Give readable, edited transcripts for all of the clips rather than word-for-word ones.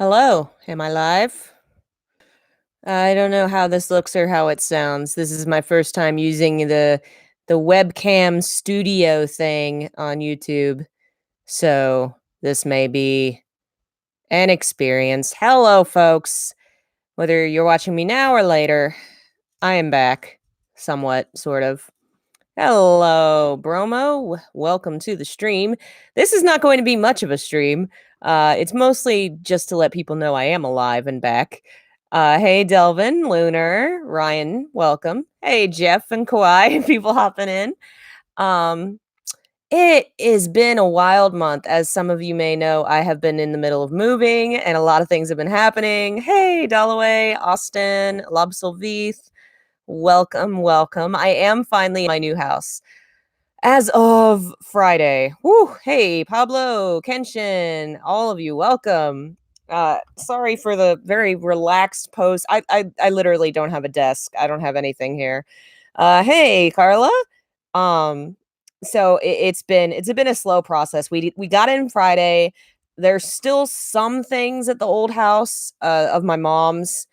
Hello, am I live? I don't know how this looks or how it sounds. This is my first time using the webcam studio thing on YouTube. So, this may be an experience. Hello folks. Whether you're watching me now or later, I am back somewhat sort of. Hello, Bromo. Welcome to the stream. This is not going to be much of a stream. It's mostly just to let people know I am alive and back. Hey, Delvin, Lunar, Ryan, welcome. Hey, Jeff and Kawhi, people hopping in. Um, it has been a wild month. As some of you may know, I have been in the middle of moving and a lot of things have been happening. Hey, Dalloway, Austin, Lob Solvith, welcome. I am finally in my new house as of Friday. Woo! Hey, Pablo, Kenshin, all of you, welcome. Sorry for the very relaxed post. I literally don't have a desk. I don't have anything here. Hey, Carla. Um, so it's been a slow process. We got in Friday. There's still some things at the old house of my mom's,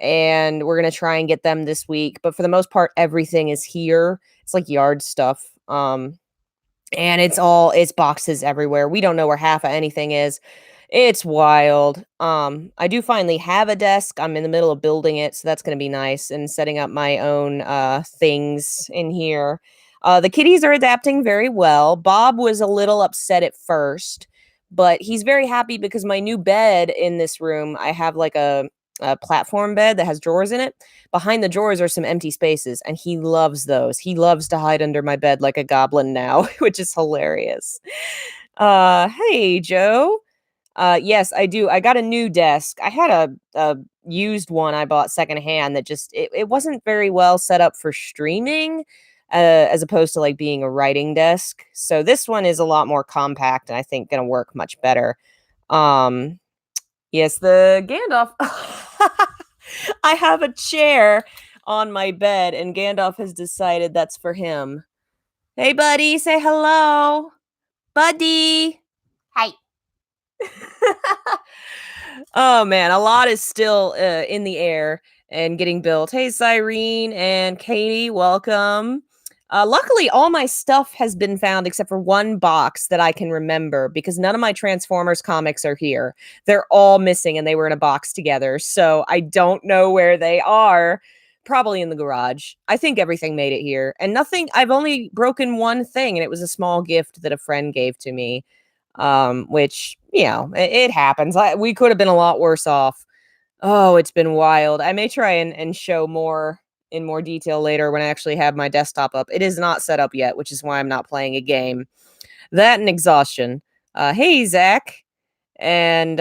and we're gonna try and get them this week. But for the most part, everything is here. It's like yard stuff. And it's boxes everywhere. We don't know where half of anything is. It's wild. I do finally have a desk. I'm in the middle of building it, so that's gonna be nice and setting up my own things in here. The kitties are adapting very well. Bob was a little upset at first, but he's very happy because my new bed in this room, I have like a platform bed that has drawers in it. Behind the drawers are some empty spaces, and he loves those. He loves to hide under my bed like a goblin now, which is hilarious. Hey, Joe. Yes, I do. I got a new desk. I had a used one I bought secondhand that just it wasn't very well set up for streaming, as opposed to like being a writing desk. So this one is a lot more compact and I think gonna work much better. Um, yes, the Gandalf. I have a chair on my bed, and Gandalf has decided that's for him. Hey, buddy, say hello. Buddy. Hi. Oh man, a lot is still in the air and getting built. Hey, Cyrene and Katie, welcome. Luckily, all my stuff has been found except for one box that I can remember because none of my Transformers comics are here. They're all missing and they were in a box together. So I don't know where they are. Probably in the garage. I think everything made it here. And nothing, I've only broken one thing, and it was a small gift that a friend gave to me, which, it happens. We could have been a lot worse off. Oh, it's been wild. I may try and show more in more detail later when I actually have my desktop up. It is not set up yet, which is why I'm not playing a game. That and exhaustion. Hey, Zach. And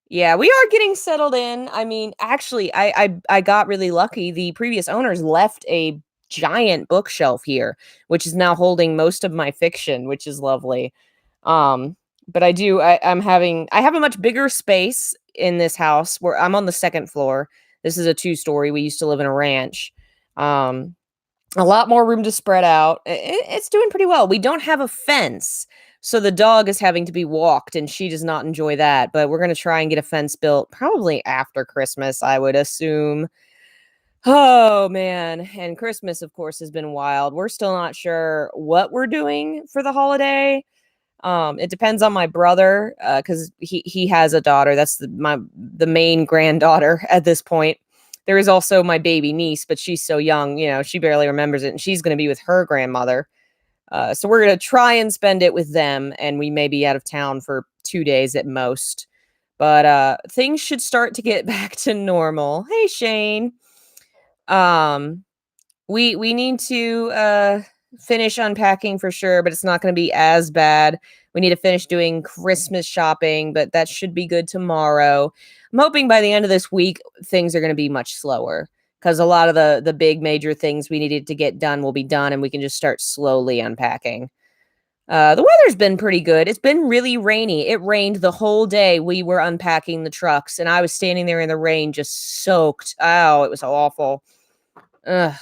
yeah, we are getting settled in. I mean, actually, I got really lucky. The previous owners left a giant bookshelf here, which is now holding most of my fiction, which is lovely. But I have a much bigger space in this house where I'm on the second floor. This is a 2-story. We used to live in a ranch. Um, a lot more room to spread out. It's doing pretty well. We don't have a fence, so the dog is having to be walked, and she does not enjoy that. But we're gonna try and get a fence built probably after Christmas, I would assume. Oh man, and Christmas, of course, has been wild. We're still not sure what we're doing for the holiday. It depends on my brother, because he has a daughter. That's the main granddaughter at this point. There is also my baby niece, but she's so young, she barely remembers it, and she's going to be with her grandmother. So we're going to try and spend it with them, and we may be out of town for 2 days at most. But things should start to get back to normal. Hey, Shane. Um, we need to finish unpacking for sure, but it's not going to be as bad. We need to finish doing Christmas shopping, but that should be good tomorrow. I'm hoping by the end of this week things are going to be much slower because a lot of the big major things we needed to get done will be done, and we can just start slowly unpacking. The weather's been pretty good. It's been really rainy. It rained the whole day we were unpacking the trucks, and I was standing there in the rain just soaked. Oh, it was awful. Ugh.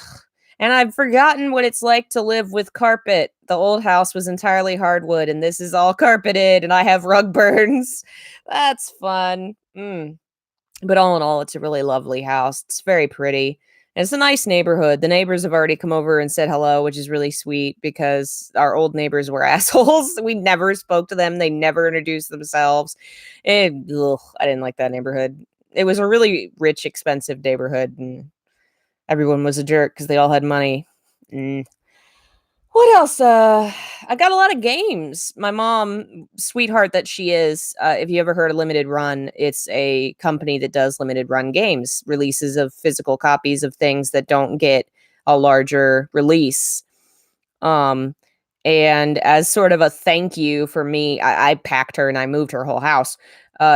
And I've forgotten what it's like to live with carpet. The old house was entirely hardwood, and this is all carpeted, and I have rug burns. That's fun. But all in all, it's a really lovely house. It's very pretty. And it's a nice neighborhood. The neighbors have already come over and said hello, which is really sweet because our old neighbors were assholes. We never spoke to them. They never introduced themselves. I didn't like that neighborhood. It was a really rich, expensive neighborhood, and everyone was a jerk because they all had money. What else? I got a lot of games. My mom, sweetheart that she is, if you ever heard of Limited Run, it's a company that does limited run games, releases of physical copies of things that don't get a larger release. And as sort of a thank you for me, I packed her and I moved her whole house.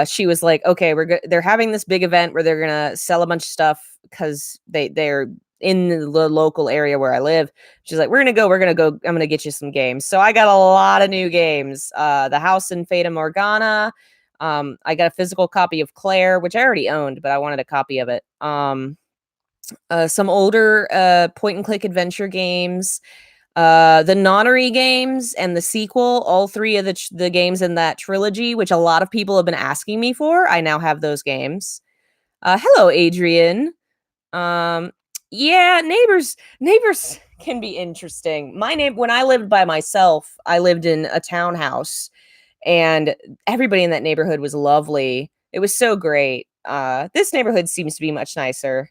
She was like, "Okay, they're having this big event where they're gonna sell a bunch of stuff because they're in the local area where I live." She's like, we're gonna go. I'm gonna get you some games." So I got a lot of new games. The House in Fata Morgana. I got a physical copy of Claire, which I already owned, but I wanted a copy of it. Some older point and click adventure games. The Nonary games and the sequel, all three of the games in that trilogy, which a lot of people have been asking me for. I now have those games. Hello, Adrian. Yeah, neighbors can be interesting. When I lived by myself, I lived in a townhouse, and everybody in that neighborhood was lovely. It was so great. This neighborhood seems to be much nicer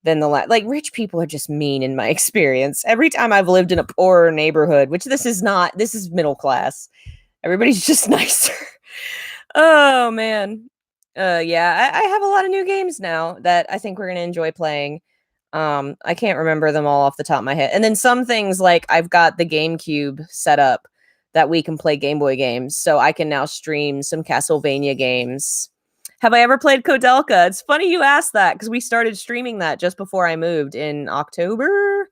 than like rich people are just mean in my experience. Every time I've lived in a poorer neighborhood, which this is not, this is middle class. Everybody's just nicer. Oh man. Yeah, I have a lot of new games now that I think we're gonna enjoy playing. I can't remember them all off the top of my head. And then some things like I've got the GameCube set up that we can play Game Boy games, so I can now stream some Castlevania games. Have I ever played Kodelka? It's funny you asked that because we started streaming that just before I moved in October.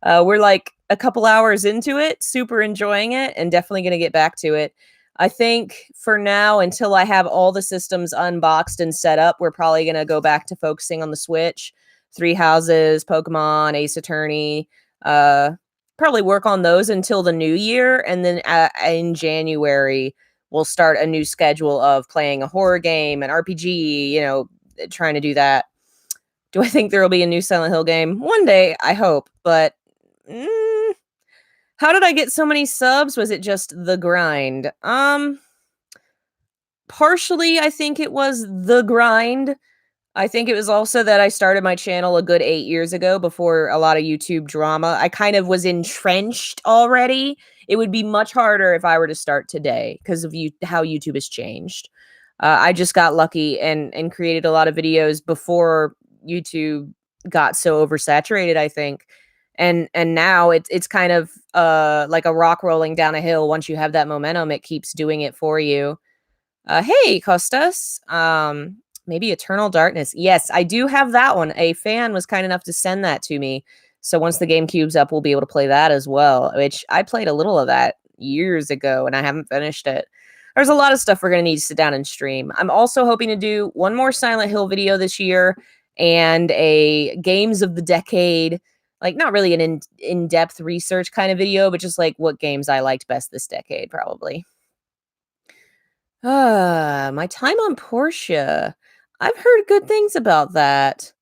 We're like a couple hours into it, super enjoying it, and definitely going to get back to it. I think for now, until I have all the systems unboxed and set up, we're probably going to go back to focusing on the Switch. Three Houses, Pokemon, Ace Attorney. Probably work on those until the new year. And then in January, we'll start a new schedule of playing a horror game, an RPG, trying to do that. Do I think there will be a new Silent Hill game? One day, I hope. But how did I get so many subs? Was it just the grind? Partially, I think it was the grind. I think it was also that I started my channel a good 8 years ago before a lot of YouTube drama. I kind of was entrenched already. It would be much harder if I were to start today because of how YouTube has changed. I just got lucky and created a lot of videos before YouTube got so oversaturated, I think. And now it's kind of like a rock rolling down a hill. Once you have that momentum, it keeps doing it for you. Hey, Costas. Maybe Eternal Darkness. Yes, I do have that one. A fan was kind enough to send that to me. So once the GameCube's up, we'll be able to play that as well, which I played a little of that years ago and I haven't finished it. There's a lot of stuff we're going to need to sit down and stream. I'm also hoping to do one more Silent Hill video this year and a Games of the Decade, like not really an in-depth research kind of video, but just like what games I liked best this decade, probably. My time on Portia. I've heard good things about that.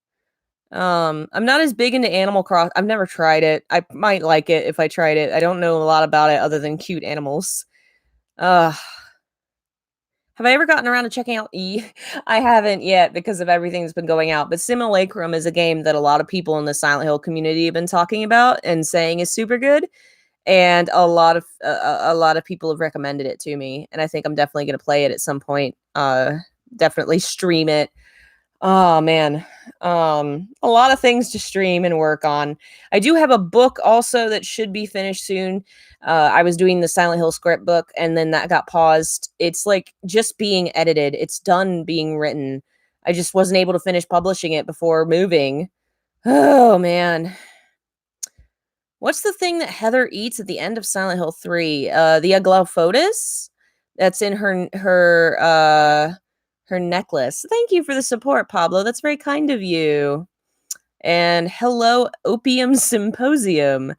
I'm not as big into Animal Crossing. I've never tried it. I might like it if I tried it. I don't know a lot about it other than cute animals. Have I ever gotten around to checking out E? I haven't yet because of everything that's been going out. But Simulacrum is a game that a lot of people in the Silent Hill community have been talking about and saying is super good. And a lot of people have recommended it to me, and I think I'm definitely going to play it at some point. Definitely stream it. Oh man, a lot of things to stream and work on. I do have a book also that should be finished soon. I was doing the Silent Hill script book, and then that got paused. It's like just being edited. It's done being written. I just wasn't able to finish publishing it before moving. Oh man. What's the thing that Heather eats at the end of Silent Hill 3? The Aglaophotis? That's in her necklace. Thank you for the support, Pablo. That's very kind of you. And hello, Opium Symposium.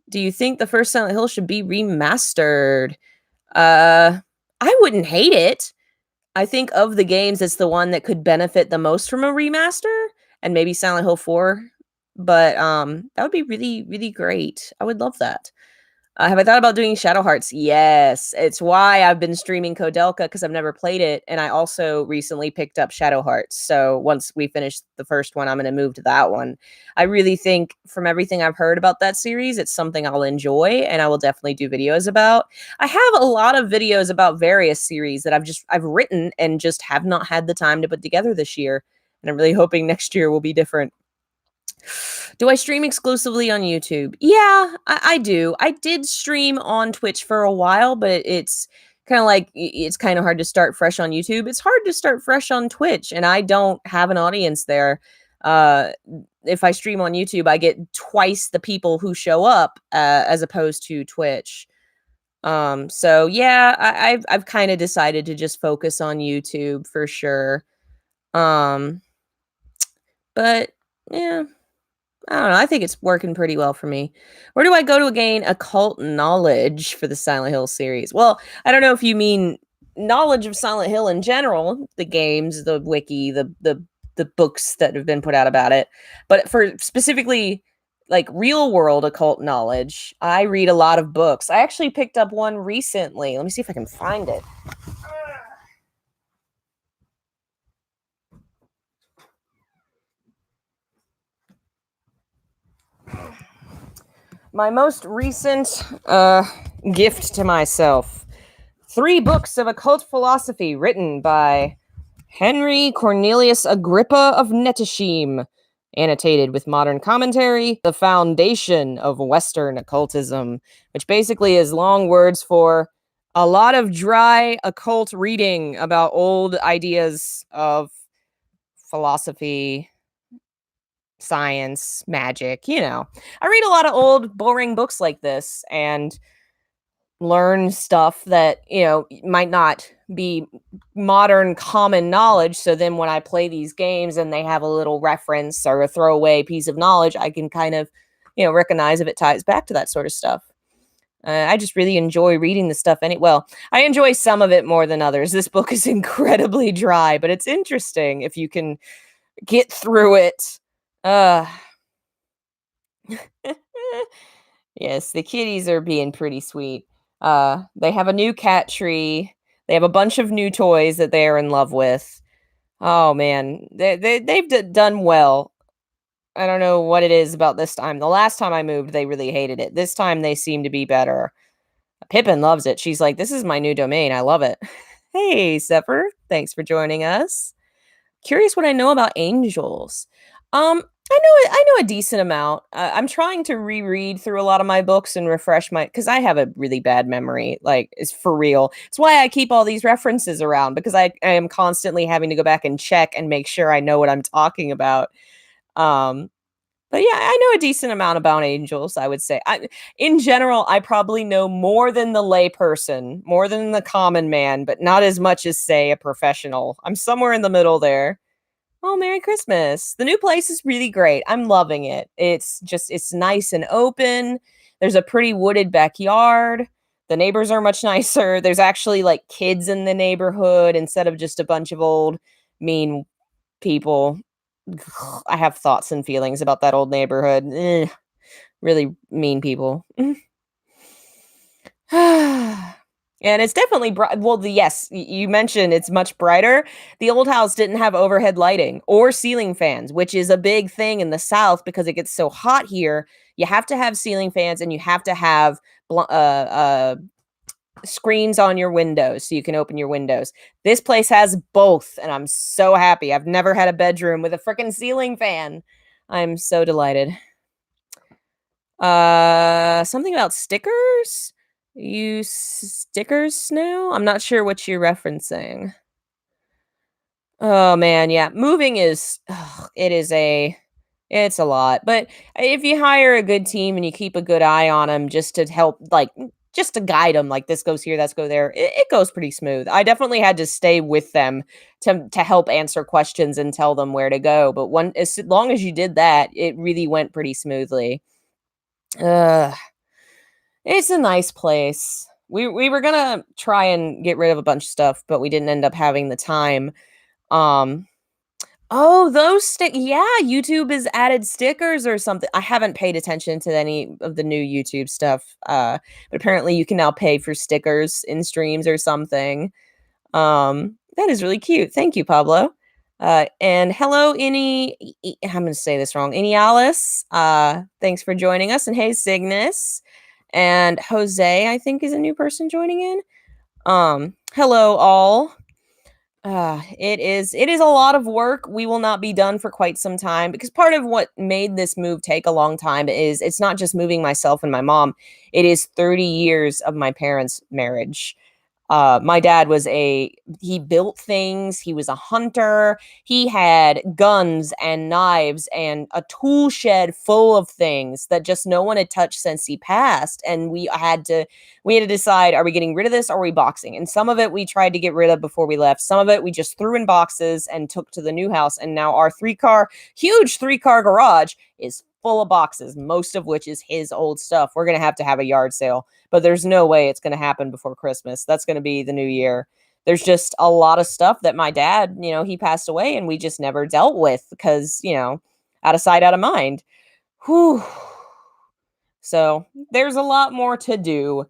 Do you think the first Silent Hill should be remastered? I wouldn't hate it. I think of the games, it's the one that could benefit the most from a remaster, and maybe Silent Hill 4. But that would be really, really great. I would love that. Have I thought about doing Shadow Hearts? Yes. It's why I've been streaming Kodelka because I've never played it. And I also recently picked up Shadow Hearts. So once we finish the first one, I'm going to move to that one. I really think from everything I've heard about that series, it's something I'll enjoy and I will definitely do videos about. I have a lot of videos about various series that I've written and just have not had the time to put together this year. And I'm really hoping next year will be different. Do I stream exclusively on YouTube? Yeah, I do. I did stream on Twitch for a while, but it's kind of like it's kind of hard to start fresh on YouTube. It's hard to start fresh on Twitch, and I don't have an audience there. Uh, if I stream on YouTube, I get twice the people who show up as opposed to Twitch. So yeah, I've kind of decided to just focus on YouTube for sure. Um, but yeah. I don't know. I think it's working pretty well for me. Where do I go to gain occult knowledge for the Silent Hill series? Well, I don't know if you mean knowledge of Silent Hill in general, the games, the wiki, the books that have been put out about it, but for specifically like real world occult knowledge, I read a lot of books. I actually picked up one recently. Let me see if I can find it. My most recent gift to myself. 3 books of occult philosophy written by Henry Cornelius Agrippa of Nettishim, annotated with modern commentary, The Foundation of Western Occultism, which basically is long words for a lot of dry occult reading about old ideas of philosophy, science, magic, you know. I read a lot of old, boring books like this and learn stuff that, you know, might not be modern common knowledge. So then when I play these games and they have a little reference or a throwaway piece of knowledge, I can kind of, you know, recognize if it ties back to that sort of stuff. I just really enjoy reading the stuff. Well, I enjoy some of it more than others. This book is incredibly dry, but it's interesting if you can get through it. Yes, the kitties are being pretty sweet. They have a new cat tree. They have a bunch of new toys that they are in love with. Oh man, they've done well. I don't know what it is about this time. The last time I moved, they really hated it. This time they seem to be better. Pippin loves it. She's like, "This is my new domain. I love it." Hey, Zephyr, thanks for joining us. Curious what I know about angels. I know a decent amount. I'm trying to reread through a lot of my books and refresh my because I have a really bad memory. Like, it's for real. It's why I keep all these references around because I am constantly having to go back and check and make sure I know what I'm talking about. Um, but yeah, I know a decent amount about angels. I would say, in general, I probably know more than the layperson, more than the common man, but not as much as say a professional. I'm somewhere in the middle there. Oh, Merry Christmas. The new place is really great. I'm loving it. It's nice and open. There's a pretty wooded backyard. The neighbors are much nicer. There's actually like kids in the neighborhood instead of just a bunch of old mean people. I have thoughts and feelings about that old neighborhood. Really mean people. And it's definitely bright. Well, yes, you mentioned it's much brighter. The old house didn't have overhead lighting or ceiling fans, which is a big thing in the South because it gets so hot here. You have to have ceiling fans and you have to have screens on your windows so you can open your windows. This place has both, and I'm so happy. I've never had a bedroom with a freaking ceiling fan. I'm so delighted. Something about stickers? Use stickers now? I'm not sure what you're referencing. Oh man, yeah. Moving is it's a lot. But if you hire a good team and you keep a good eye on them just to help like just to guide them, like, this goes here, that's go there. It goes pretty smooth. I definitely had to stay with them to help answer questions and tell them where to go, but one as long as you did that, it really went pretty smoothly. Ugh, it's a nice place. We were gonna try and get rid of a bunch of stuff, but we didn't end up having the time. Um, oh, those yeah, YouTube has added stickers or something. I haven't paid attention to any of the new YouTube stuff, but apparently you can now pay for stickers in streams or something. That is really cute. Thank you, Pablo. And hello, I'm going to say this wrong. Inialis. Thanks for joining us. And hey, Cygnus. And Jose, I think, is a new person joining in. Hello, all. It is a lot of work. We will not be done for quite some time because part of what made this move take a long time is it's not just moving myself and my mom. It is 30 years of my parents' marriage. My dad he built things. He was a hunter. He had guns and knives and a tool shed full of things that just no one had touched since he passed. And we had to decide, are we getting rid of this or are we boxing? And some of it we tried to get rid of before we left. Some of it we just threw in boxes and took to the new house. And now our huge 3-car garage is full of boxes, most of which is his old stuff. We're going to have a yard sale, but there's no way it's going to happen before Christmas. That's going to be the new year. There's just a lot of stuff that my dad, he passed away and we just never dealt with because, out of sight, out of mind. Whew. So there's a lot more to do,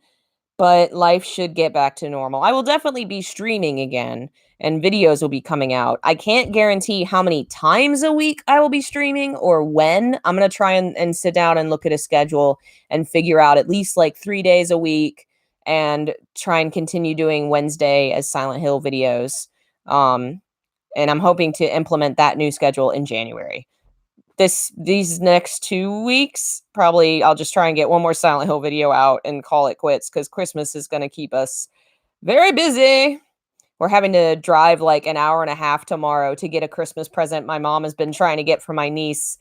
but life should get back to normal. I will definitely be streaming again and videos will be coming out. I can't guarantee how many times a week I will be streaming or when. I'm going to try and sit down and look at a schedule and figure out at least like 3 days a week and try and continue doing Wednesday as Silent Hill videos. And I'm hoping to implement that new schedule in January. These next 2 weeks, probably I'll just try and get one more Silent Hill video out and call it quits because Christmas is going to keep us very busy. We're having to drive like an hour and a half tomorrow to get a Christmas present my mom has been trying to get for my niece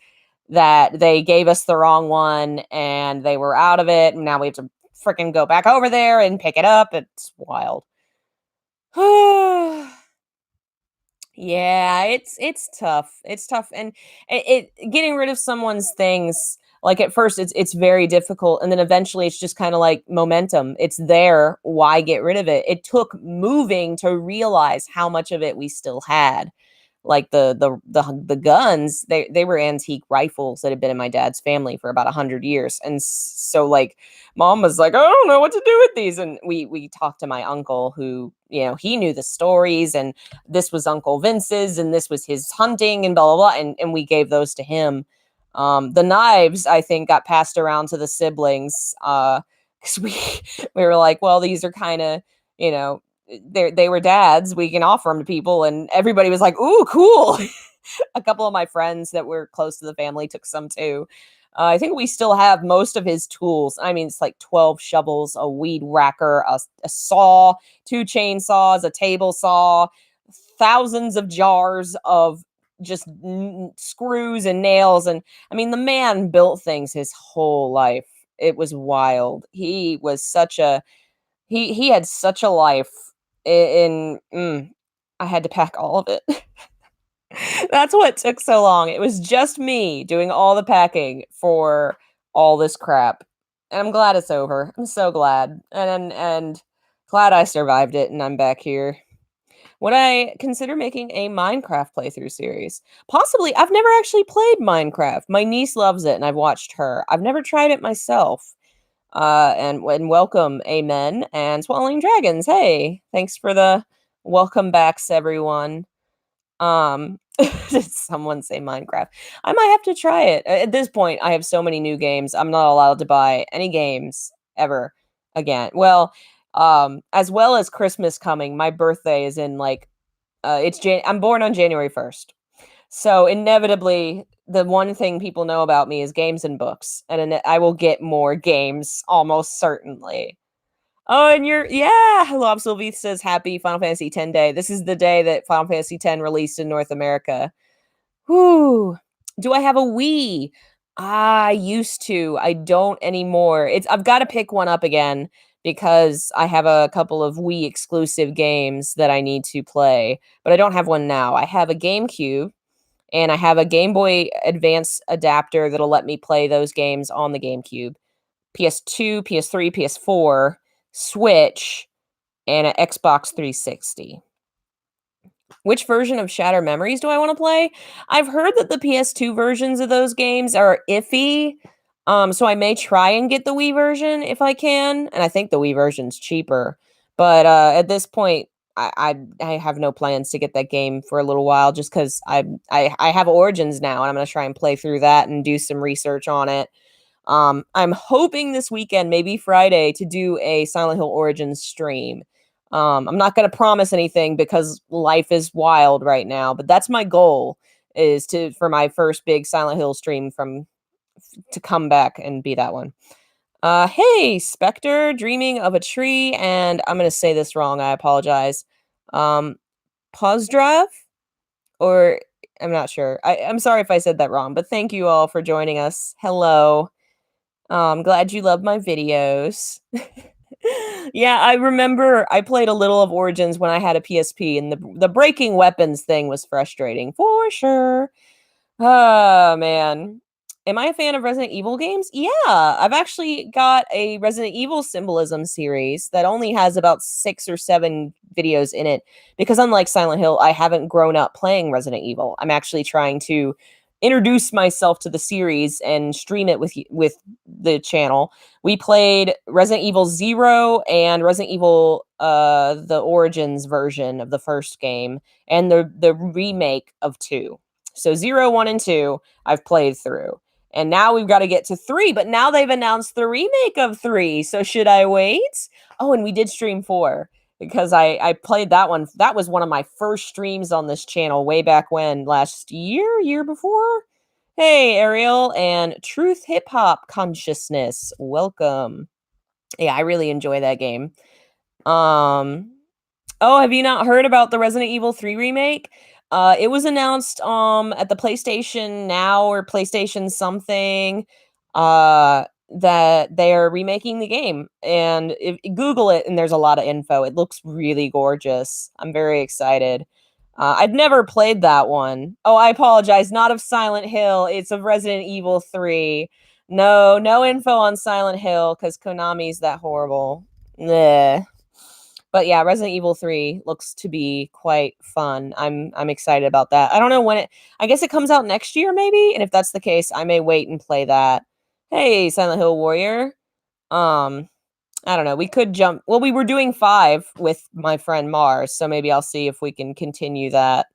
that they gave us the wrong one and they were out of it. And now we have to freaking go back over there and pick it up. It's wild. Yeah, it's tough. It's tough, and getting rid of someone's things. Like at first, it's very difficult, and then eventually, it's just kind of like momentum. It's there. Why get rid of it? It took moving to realize how much of it we still had. Like the guns, they were antique rifles that had been in my dad's family for about 100 years, and so like mom was like, I don't know what to do with these, and we talked to my uncle who he knew the stories, and this was Uncle Vince's, and this was his hunting, and blah blah blah, and we gave those to him. The knives I think got passed around to the siblings because we were like, well, these are kind of they were dads, we can offer them to people, and everybody was like, ooh, cool. A couple of my friends that were close to the family took some too. I think we still have most of his tools. I mean, it's like 12 shovels, a weed whacker, a saw, 2 chainsaws, a table saw, thousands of jars of just screws and nails. And I mean, the man built things his whole life. It was wild. He was he had such a life. I had to pack all of it. That's what took so long. It was just me doing all the packing for all this crap. And I'm glad it's over. I'm so glad. And glad I survived it and I'm back here. Would I consider making a Minecraft playthrough series? Possibly. I've never actually played Minecraft. My niece loves it and I've watched her. I've never tried it myself. And welcome, Amen, and Swallowing Dragons. Hey, thanks for the welcome backs, everyone. Did someone say Minecraft? I might have to try it. At this point, I have so many new games. I'm not allowed to buy any games ever again. Well, as well as Christmas coming, my birthday is in like I'm born on January 1st. So inevitably, the one thing people know about me is games and books, and I will get more games almost certainly. Oh, and hello, Absolvith says happy Final Fantasy X day. This is the day that Final Fantasy X released in North America. Whew. Do I have a Wii? I used to. I don't anymore. I've got to pick one up again because I have a couple of Wii exclusive games that I need to play, but I don't have one now. I have a GameCube and I have a Game Boy Advance adapter that'll let me play those games on the GameCube. PS2, PS3, PS4, Switch, and an Xbox 360. Which version of Shattered Memories do I want to play? I've heard that the PS2 versions of those games are iffy. So I may try and get the Wii version if I can, and I think the Wii version's cheaper. But at this point, I have no plans to get that game for a little while, just because I have Origins now, and I'm gonna try and play through that and do some research on it. I'm hoping this weekend, maybe Friday, to do a Silent Hill Origins stream. I'm not going to promise anything because life is wild right now, but that's my goal, is for my first big Silent Hill stream to come back and be that one. Hey, Spectre, dreaming of a tree, and I'm going to say this wrong. I apologize. Pozdrav, or I'm not sure. I'm sorry if I said that wrong, but thank you all for joining us. Hello. I'm glad you love my videos. Yeah, I remember I played a little of Origins when I had a PSP, and the breaking weapons thing was frustrating for sure. Oh, man. Am I a fan of Resident Evil games? Yeah, I've actually got a Resident Evil symbolism series that only has about 6 or 7 videos in it, because unlike Silent Hill, I haven't grown up playing Resident Evil. I'm actually trying to introduce myself to the series and stream it with the channel. We played Resident Evil 0 and Resident Evil the Origins version of the first game, and the remake of 2. So 0, 1, and 2 I've played through. And now we've got to get to 3, but now they've announced the remake of 3. So should I wait? Oh, and we did stream 4 because I played that one. That was one of my first streams on this channel way back when, last year before. Hey, Ariel and Truth Hip Hop Consciousness. Welcome. Yeah, I really enjoy that game. Oh, have you not heard about the Resident Evil 3 remake? It was announced at the PlayStation Now or PlayStation something that they're remaking the game. And Google it, and there's a lot of info. It looks really gorgeous. I'm very excited. I'd never played that one. Oh, I apologize. Not of Silent Hill. It's of Resident Evil 3. No info on Silent Hill because Konami's that horrible. Nah. But yeah, Resident Evil 3 looks to be quite fun. I'm excited about that. I don't know when I guess it comes out next year maybe, and if that's the case, I may wait and play that. Hey, Silent Hill Warrior. I don't know. We could jump. Well, we were doing 5 with my friend Mars, so maybe I'll see if we can continue that.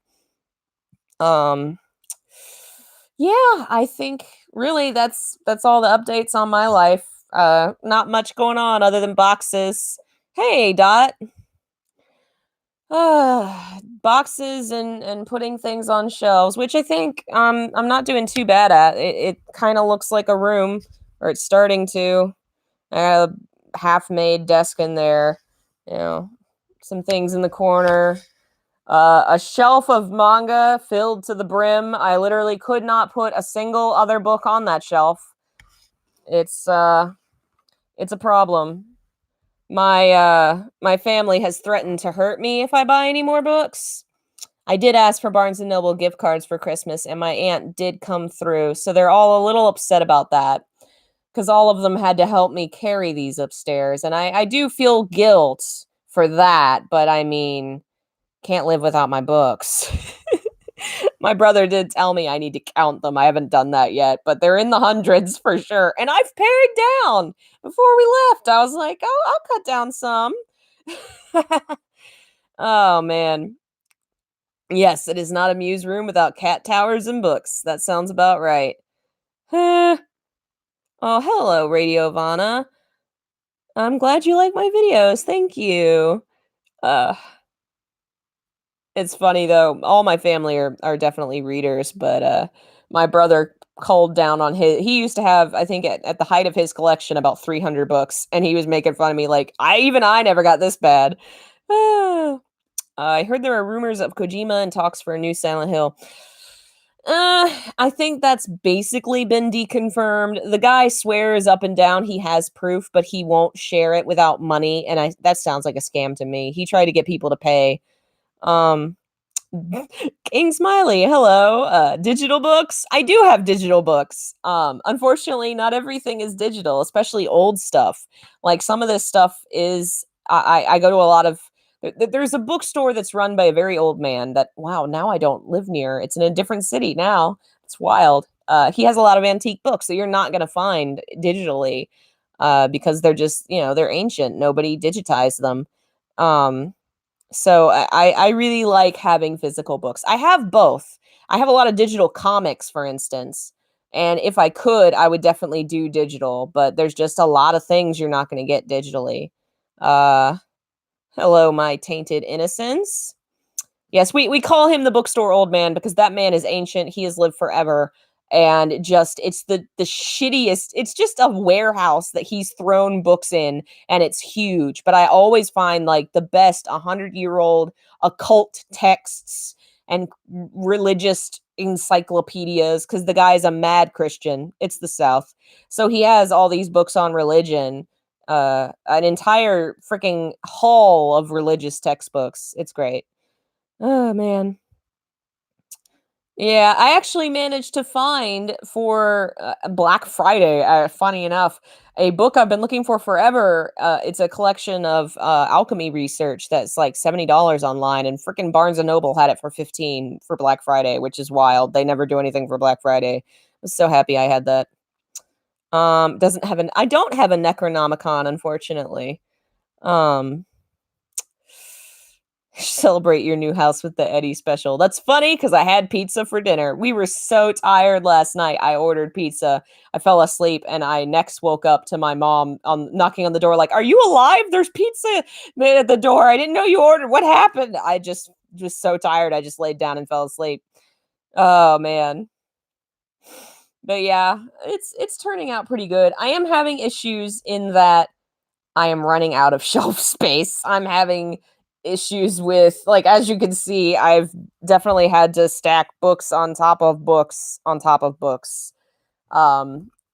Yeah, I think really that's all the updates on my life. Not much going on other than boxes. Hey, Dot. Boxes and putting things on shelves, which I think I'm not doing too bad at. It kind of looks like a room, or it's starting to. I have a half-made desk in there, some things in the corner. A shelf of manga filled to the brim. I literally could not put a single other book on that shelf. It's a problem. My family has threatened to hurt me if I buy any more books. I did ask for Barnes & Noble gift cards for Christmas, and my aunt did come through, so they're all a little upset about that, because all of them had to help me carry these upstairs, and I do feel guilt for that, but I mean, can't live without my books. My brother did tell me I need to count them. I haven't done that yet, but they're in the hundreds for sure. And I've pared down. Before we left, I was like, oh, I'll cut down some. Oh, man. Yes, it is not a muse room without cat towers and books. That sounds about right. Oh, hello, Radio Vana. I'm glad you like my videos. Thank you. It's funny though. All my family are definitely readers, but my brother culled down on he used to have, I think at the height of his collection, about 300 books, and he was making fun of me like, I never got this bad. I heard there are rumors of Kojima and talks for a new Silent Hill. I think that's basically been deconfirmed. The guy swears up and down he has proof, but he won't share it without money, and that sounds like a scam to me. He tried to get people to pay. Um, King Smiley, hello. Digital books? I do have digital books. Unfortunately, not everything is digital, especially old stuff. Like some of this stuff is I go to a lot of there's a bookstore that's run by a very old man that wow, now I don't live near. It's in a different city now. It's wild. He has a lot of antique books that you're not going to find digitally because they're just, they're ancient. Nobody digitized them. So I really like having physical books. I have both. I have a lot of digital comics, for instance. And if I could, I would definitely do digital, but there's just a lot of things you're not going to get digitally. Uh, Hello, my tainted innocence. Yes, we call him the bookstore old man because that man is ancient. He has lived forever. And just it's the shittiest. It's just a warehouse that he's thrown books in, and it's huge. But I always find like the best 100-year-old occult texts and religious encyclopedias because the guy's a mad Christian. It's the South. So he has all these books on religion, an entire freaking hall of religious textbooks. It's great. Oh, man. Yeah, I actually managed to find for, Black Friday, funny enough, a book I've been looking for forever. It's a collection of, alchemy research that's, like, $70 online, and frickin' Barnes& and Noble had it for 15 for Black Friday, which is wild. They never do anything for Black Friday. I was so happy I had that. Doesn't have I don't have a Necronomicon, unfortunately. Um Celebrate your new house with the Eddie special. That's funny because I had pizza for dinner. We were so tired last night. I ordered pizza. I fell asleep and I next woke up to my mom knocking on the door, like, "Are you alive? There's pizza made at the door. I didn't know you ordered. What happened?" I just was so tired. I just laid down and fell asleep. Oh man. But yeah, it's turning out pretty good. I am having issues in that I am running out of shelf space. I'm having issues with, like, as you can see, I've definitely had to stack books on top of books on top of books.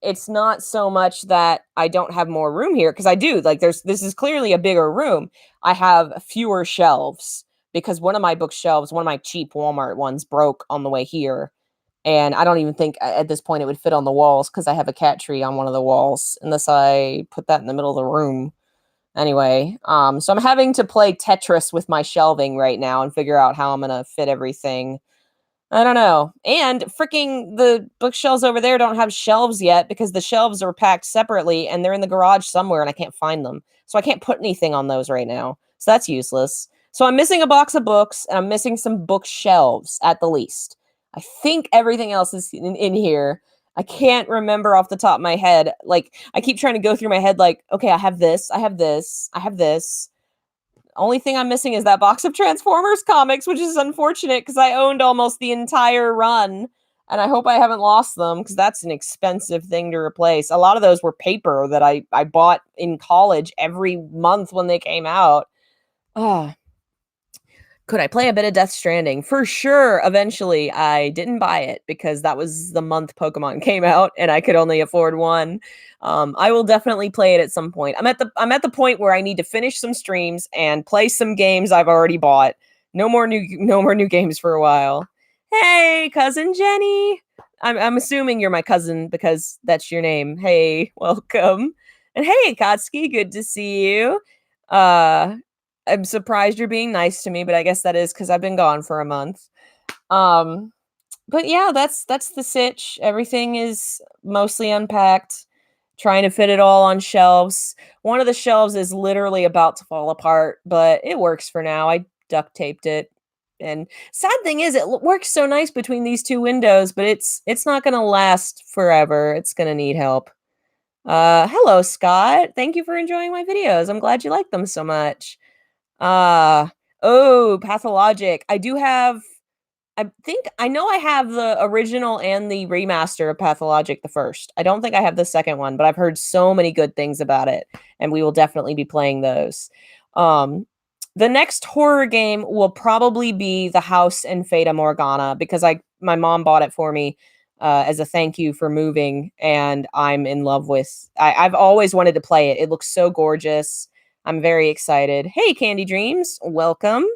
It's not so much that I don't have more room here because I do. Like, this is clearly a bigger room. I have fewer shelves because one of my bookshelves, one of my cheap Walmart ones, broke on the way here. And I don't even think at this point it would fit on the walls because I have a cat tree on one of the walls, unless I put that in the middle of the room. Anyway, so I'm having to play Tetris with my shelving right now and figure out how I'm gonna fit everything. I don't know. And freaking the bookshelves over there don't have shelves yet because the shelves are packed separately and they're in the garage somewhere and I can't find them. So I can't put anything on those right now. So that's useless. So I'm missing a box of books and I'm missing some bookshelves at the least. I think everything else is in here. I can't remember off the top of my head. Like, I keep trying to go through my head, like, okay, I have this, I have this, I have this. Only thing I'm missing is that box of Transformers comics, which is unfortunate because I owned almost the entire run. And I hope I haven't lost them because that's an expensive thing to replace. A lot of those were paper that I bought in college every month when they came out. Ah, could I play a bit of Death Stranding? For sure, eventually. I didn't buy it because that was the month Pokemon came out and I could only afford one. I will definitely play it at some point. I'm at the point where I need to finish some streams and play some games I've already bought. No more new games for a while. Hey, cousin Jenny. I'm assuming you're my cousin because that's your name. Hey, welcome. And hey, Katsuki, good to see you. Uh I'm surprised you're being nice to me, but I guess that is because I've been gone for a month. Um, but yeah, that's the sitch. Everything is mostly unpacked, trying to fit it all on shelves. One of the shelves is literally about to fall apart, but it works for now. I duct taped it. And sad thing is, works so nice between these two windows, but it's not gonna last forever. It's gonna need help. Hello, Scott. Thank you for enjoying my videos. I'm glad you like them so much. Uh, oh, Pathologic. I think I know I have the original and the remaster of Pathologic the first. I don't think I have the second one, but I've heard so many good things about it, and we will definitely be playing those. Um, the next horror game will probably be The House and Fata Morgana because I my mom bought it for me as a thank you for moving, and I'm in love with. I've always wanted to play it. It looks so gorgeous. I'm very excited. Hey, Candy Dreams, welcome.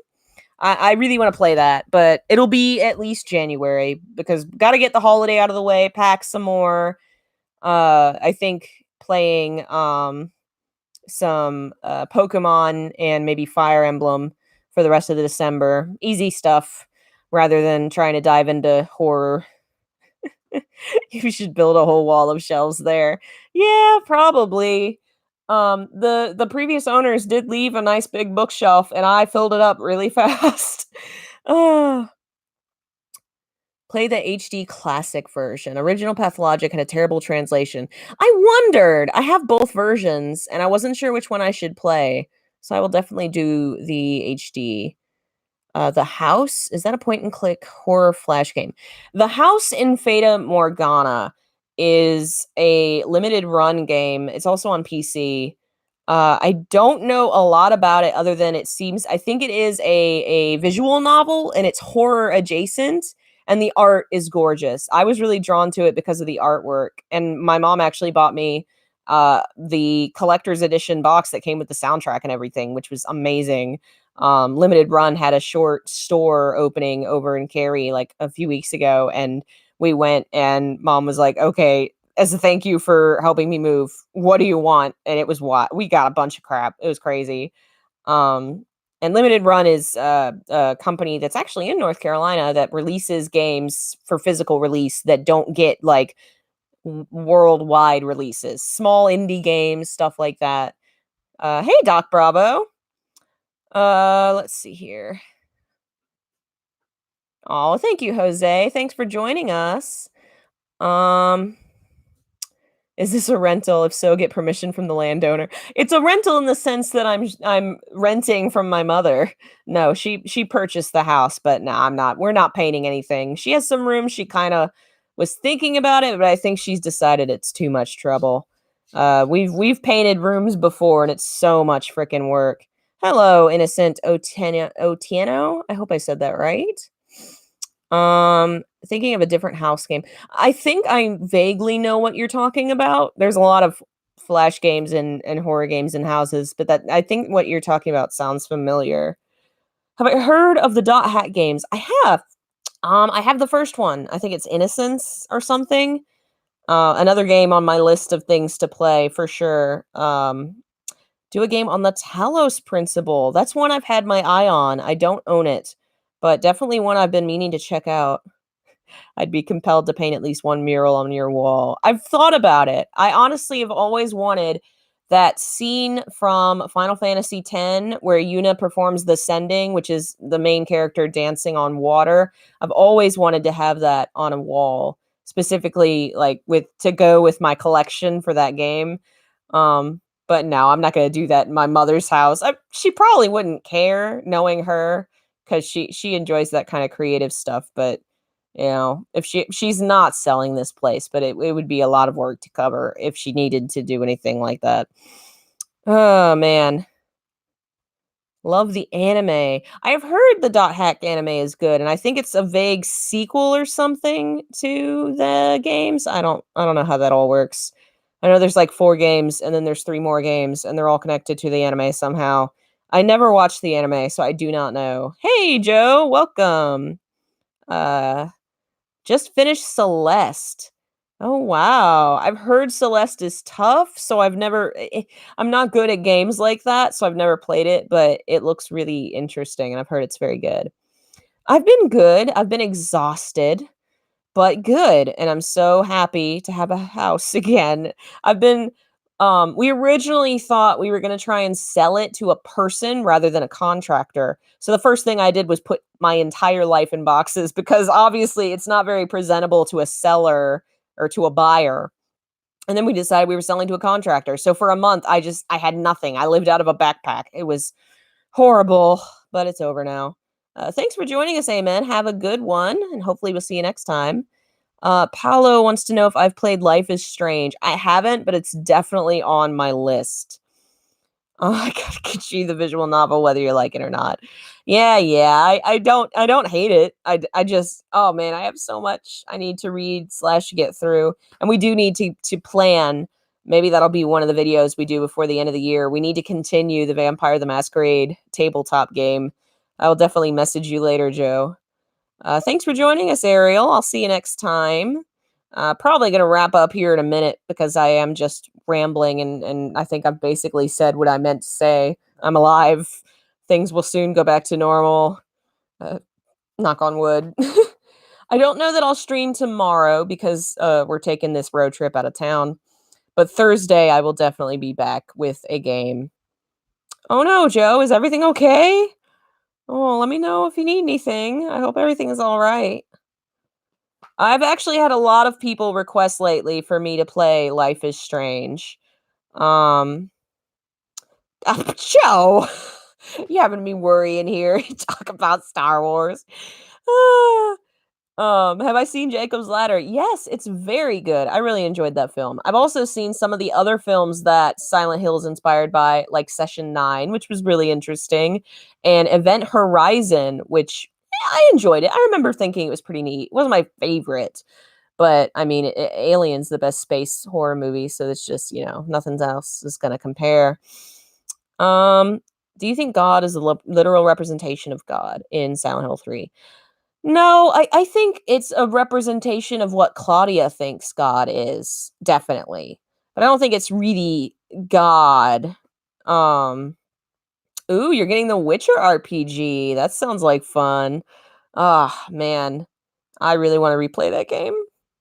I really want to play that, but it'll be at least January because got to get the holiday out of the way, pack some more. I think playing some Pokemon and maybe Fire Emblem for the rest of the December. Easy stuff rather than trying to dive into horror. You should build a whole wall of shelves there. Yeah, probably. The previous owners did leave a nice big bookshelf and I filled it up really fast. Oh, play the HD classic version. Original Pathologic had a terrible translation. I wondered. I have both versions and I wasn't sure which one I should play. So I will definitely do the HD. The House, is that a point and click horror flash game? The House in Fata Morgana is a limited run game. It's also on PC. I don't know a lot about it other than it seems, I think it is a visual novel and it's horror adjacent and the art is gorgeous. I was really drawn to it because of the artwork, and my mom actually bought me the collector's edition box that came with the soundtrack and everything, which was amazing. Limited Run had a short store opening over in Cary like a few weeks ago, and we went and mom was like, okay, as a thank you for helping me move, what do you want? And it was what we got, a bunch of crap. It was crazy. Um, and Limited Run is a company that's actually in North Carolina that releases games for physical release that don't get like worldwide releases, small indie games, stuff like that. Hey, Doc Bravo. Let's see here. Oh, thank you, Jose. Thanks for joining us. Um, is this a rental? If so, get permission from the landowner. It's a rental in the sense that I'm renting from my mother. No, she purchased the house, but no, I'm not. We're not painting anything. She has some rooms. She kind of was thinking about it, but I think she's decided it's too much trouble. We've painted rooms before, and it's so much freaking work. Hello, innocent Otieno. I hope I said that right. Thinking of a different house game. I think I vaguely know what you're talking about. There's a lot of flash games and horror games in houses, but that I think what you're talking about sounds familiar. Have I heard of the Dot Hack games? I have. I have the first one. I think it's Innocence or something. Another game on my list of things to play for sure. Do a game on the Talos Principle. That's one I've had my eye on. I don't own it, but definitely one I've been meaning to check out. I'd be compelled to paint at least one mural on your wall. I've thought about it. I honestly have always wanted that scene from Final Fantasy X where Yuna performs the sending, which is the main character dancing on water. I've always wanted to have that on a wall, specifically like with to go with my collection for that game. But no, I'm not going to do that in my mother's house. She probably wouldn't care, knowing her, because she enjoys that kind of creative stuff. But you know, if she's not selling this place, but it would be a lot of work to cover if she needed to do anything like that. Oh man, love the anime. I have heard the Dot Hack anime is good, and I think it's a vague sequel or something to the games. I don't know how that all works. I know there's like 4 games, and then there's 3 more games, and they're all connected to the anime somehow. I never watched the anime, so I do not know. Hey, Joe, welcome. Just finished Celeste. Oh, wow. I've heard Celeste is tough, so I'm not good at games like that, so I've never played it, but it looks really interesting, and I've heard it's very good. I've been good. I've been exhausted, but good, and I'm so happy to have a house again. I've been we originally thought we were going to try and sell it to a person rather than a contractor. So the first thing I did was put my entire life in boxes because obviously it's not very presentable to a seller or to a buyer. And then we decided we were selling to a contractor. So for a month I had nothing. I lived out of a backpack. It was horrible, but it's over now. Thanks for joining us, Amen. Have a good one, and hopefully we'll see you next time. Paolo wants to know if I've played Life is Strange. I haven't, but it's definitely on my list. Oh, I gotta get you the visual novel, whether you like it or not. Yeah, I don't hate it. I just oh man, I have so much I need to read slash get through, and we do need to plan. Maybe that'll be one of the videos we do before the end of the year. We need to continue the Vampire the Masquerade tabletop game. I will definitely message you later, Joe. Thanks for joining us, Ariel. I'll see you next time. Probably going to wrap up here in a minute because I am just rambling and I think I've basically said what I meant to say. I'm alive. Things will soon go back to normal. Uh, Knock on wood. I don't know that I'll stream tomorrow because we're taking this road trip out of town. But Thursday, I will definitely be back with a game. Oh no, Joe, is everything okay? Oh, let me know if you need anything. I hope everything is all right. I've actually had a lot of people request lately for me to play Life is Strange. Um, Joe, you having me worrying here. Talk about Star Wars. Ah. Have I seen Jacob's Ladder? Yes, it's very good. I really enjoyed that film. I've also seen some of the other films that Silent Hill is inspired by, like Session 9, which was really interesting, and Event Horizon, which I enjoyed it. I remember thinking it was pretty neat. It wasn't my favorite, but I mean, Alien's the best space horror movie, so it's just, nothing else is going to compare. Um, do you think God is a literal representation of God in Silent Hill 3? No, I think it's a representation of what Claudia thinks God is, definitely. But I don't think it's really God. Um, ooh, you're getting the Witcher RPG. That sounds like fun. Ah, man. I really want to replay that game,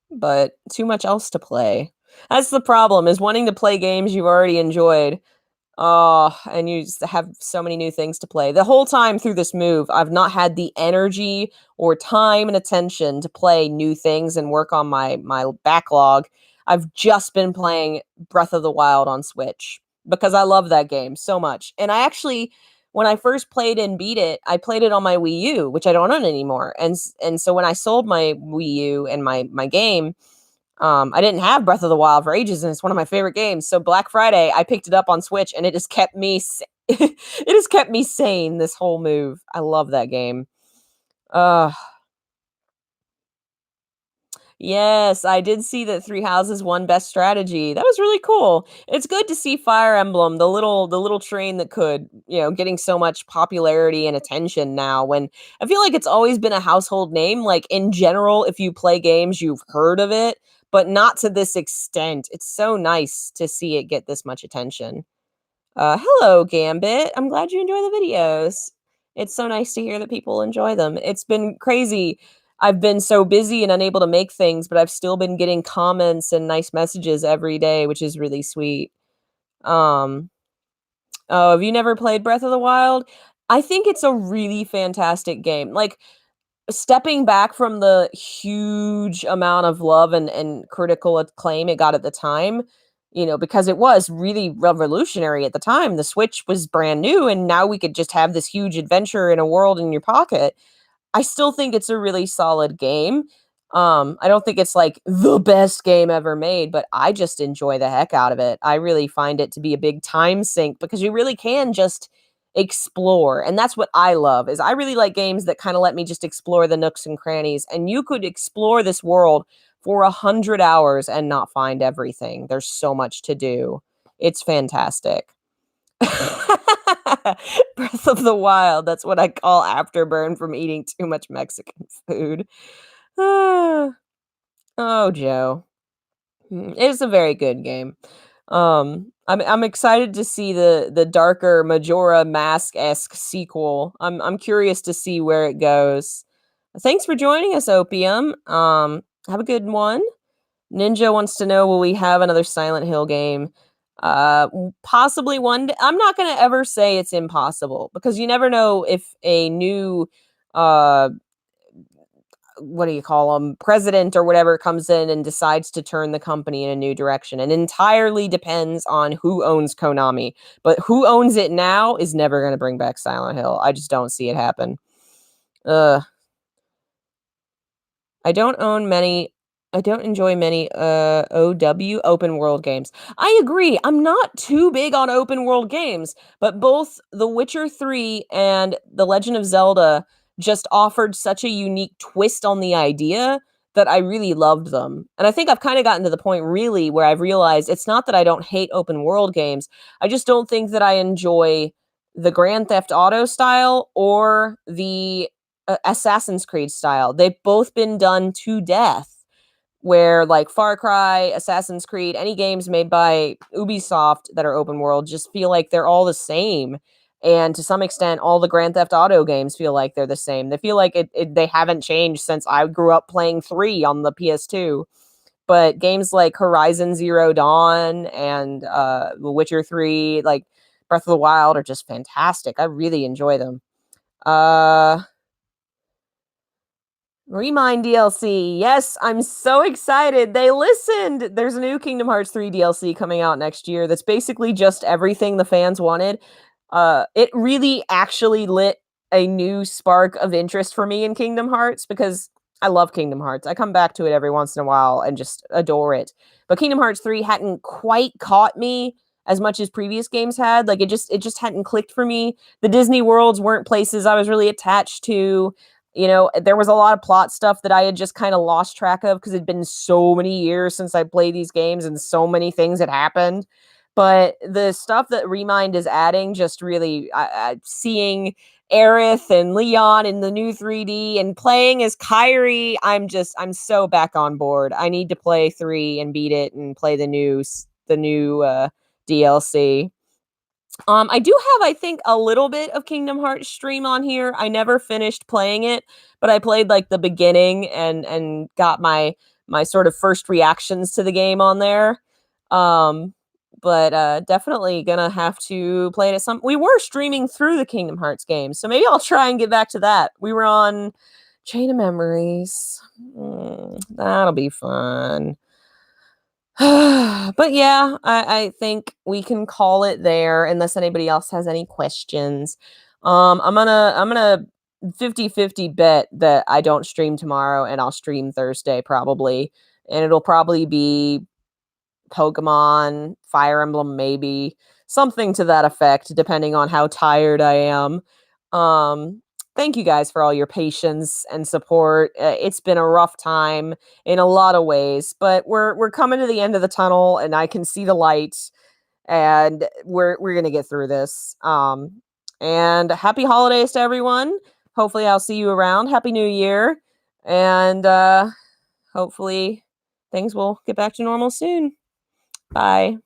but too much else to play. That's the problem, is wanting to play games you've already enjoyed. Oh, and you just have so many new things to play. The whole time through this move, I've not had the energy or time and attention to play new things and work on my backlog. I've just been playing Breath of the Wild on Switch because I love that game so much. And I actually, when I first played and beat it, I played it on my Wii U, which I don't own anymore. And so when I sold my Wii U and my game, I didn't have Breath of the Wild for ages, and it's one of my favorite games. So Black Friday, I picked it up on Switch, and it has kept me it has kept me sane this whole move. I love that game. Uh Yes, I did see that Three Houses won Best Strategy. That was really cool. It's good to see Fire Emblem, the little train that could, getting so much popularity and attention now when I feel like it's always been a household name. Like in general, if you play games, you've heard of it, but not to this extent. It's so nice to see it get this much attention. Hello, Gambit. I'm glad you enjoy the videos. It's so nice to hear that people enjoy them. It's been crazy. I've been so busy and unable to make things, but I've still been getting comments and nice messages every day, which is really sweet. Um, oh, have you never played Breath of the Wild? I think it's a really fantastic game. Like, stepping back from the huge amount of love and critical acclaim it got at the time, because it was really revolutionary at the time. The Switch was brand new, and now we could just have this huge adventure in a world in your pocket. I still think it's a really solid game. I don't think it's like the best game ever made, but I just enjoy the heck out of it. I really find it to be a big time sink because you really can just explore. And that's what I love is I really like games that kind of let me just explore the nooks and crannies. And you could explore this world for 100 hours and not find everything. There's so much to do. It's fantastic. Breath of the Wild. That's what I call afterburn from eating too much Mexican food. Ah, oh, Joe. It is a very good game. I'm excited to see the darker Majora Mask-esque sequel. I'm curious to see where it goes. Thanks for joining us, Opium. Have a good one. Ninja wants to know, will we have another Silent Hill game? Possibly one day. I'm not going to ever say it's impossible because you never know if a new uh what do you call them, president or whatever comes in and decides to turn the company in a new direction. And entirely depends on who owns Konami. But who owns it now is never going to bring back Silent Hill. I just don't see it happen. I don't own many I don't enjoy many, OW, open world games. I agree, I'm not too big on open world games, but both The Witcher 3 and The Legend of Zelda just offered such a unique twist on the idea that I really loved them. And I think I've kinda gotten to the point really where I've realized it's not that I don't hate open world games, I just don't think that I enjoy the Grand Theft Auto style or the, Assassin's Creed style. They've both been done to death where like Far Cry, Assassin's Creed, any games made by Ubisoft that are open world just feel like they're all the same. And to some extent, all the Grand Theft Auto games feel like they're the same. They feel like they haven't changed since I grew up playing 3 on the PS2. But games like Horizon Zero Dawn and The Witcher 3, like Breath of the Wild are just fantastic. I really enjoy them. Uh Remind DLC. Yes, I'm so excited. They listened. There's a new Kingdom Hearts 3 DLC coming out next year that's basically just everything the fans wanted. It really actually lit a new spark of interest for me in Kingdom Hearts because I love Kingdom Hearts. I come back to it every once in a while and just adore it. But Kingdom Hearts 3 hadn't quite caught me as much as previous games had. Like it just hadn't clicked for me. The Disney worlds weren't places I was really attached to. You know, there was a lot of plot stuff that I had just kind of lost track of because it'd been so many years since I played these games and so many things had happened. But the stuff that Remind is adding, just really seeing Aerith and Leon in the new 3D and playing as Kyrie, I'm so back on board. I need to play 3 and beat it and play the new DLC. I do have, I think, a little bit of Kingdom Hearts stream on here. I never finished playing it, but I played like the beginning and got my sort of first reactions to the game on there. Um, but definitely gonna have to play it at some. We were streaming through the Kingdom Hearts game, so maybe I'll try and get back to that. We were on Chain of Memories. That'll be fun. But yeah, I think we can call it there unless anybody else has any questions. I'm gonna 50-50 bet that I don't stream tomorrow and I'll stream Thursday probably. And it'll probably be Pokemon, Fire Emblem, maybe something to that effect, depending on how tired I am. Um, Thank you guys for all your patience and support. It's been a rough time in a lot of ways, but we're coming to the end of the tunnel, and I can see the light, and we're gonna get through this. And happy holidays to everyone. Hopefully, I'll see you around. Happy New Year, and hopefully things will get back to normal soon. Bye.